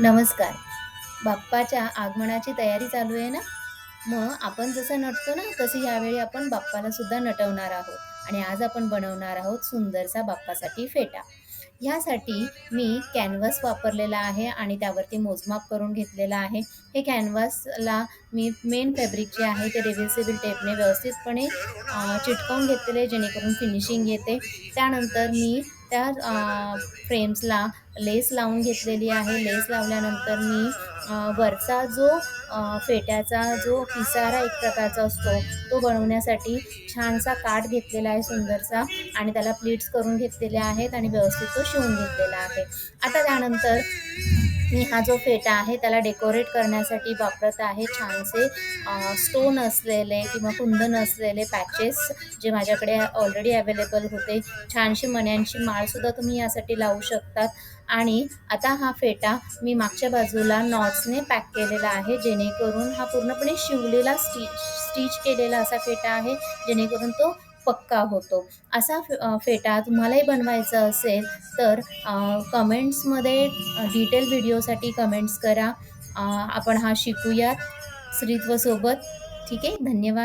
नमस्कार. बाप्पाच्या आगमनाची तयारी चालू आहे ना? मग आपण जसं नटतो ना, तसं यावेळी आपण बाप्पाला सुद्धा नटवणार आहोत आणि आज आपण बनवणार आहोत सुंदरसा बाप्पासाठी फेटा. ह्यासाठी मी कॅनव्हास वापरलेला आहे आणि त्यावरती मोजमाप करून घेतलेला आहे. हे कॅनव्हासला मी मेन फॅब्रिक जे आहे ते रिव्हर्सिबल टेपने व्यवस्थितपणे चिटकवून घेतलेले आहे, जेणेकरून फिनिशिंग येते. त्यानंतर मी त्या फ्रेम्सला लेस लावून घेतलेली आहे. लेस लावल्यानंतर मी वरचा जो फेट्याचा जो पिसारा एक प्रकारचा असतो, तो बनवण्यासाठी छानसा काठ घेतलेला आहे सुंदरसा आणि त्याला प्लीट्स करून घेतलेले आहेत आणि व्यवस्थित तो शिवून घेतलेला आहे. आता त्यानंतर मी हा जो फेटा आहे त्याला डेकोरेट करण्यासाठी वापरत आहे छानसे स्टोन असलेले किंवा कुंदन असलेले पॅचेस जे माझ्याकडे ऑलरेडी अवेलेबल होते. छानशी मण्यांची माळसुद्धा तुम्ही यासाठी लावू शकतात आणि आता हा फेटा मी मागच्या बाजूला नॉट्सने पॅक केलेला आहे, जेणेकरून हा पूर्णपणे शिवलेला स्टिच केलेला असा फेटा आहे, जेणेकरून तो पक्का होतो. असा फेटा तुम्हालाही बनवायचा असेल तर कमेंट्समध्ये डिटेल व्हिडिओसाठी कमेंट्स करा. आपण हा शिकूयात स्त्रीत्वसोबत. ठीक आहे. धन्यवाद.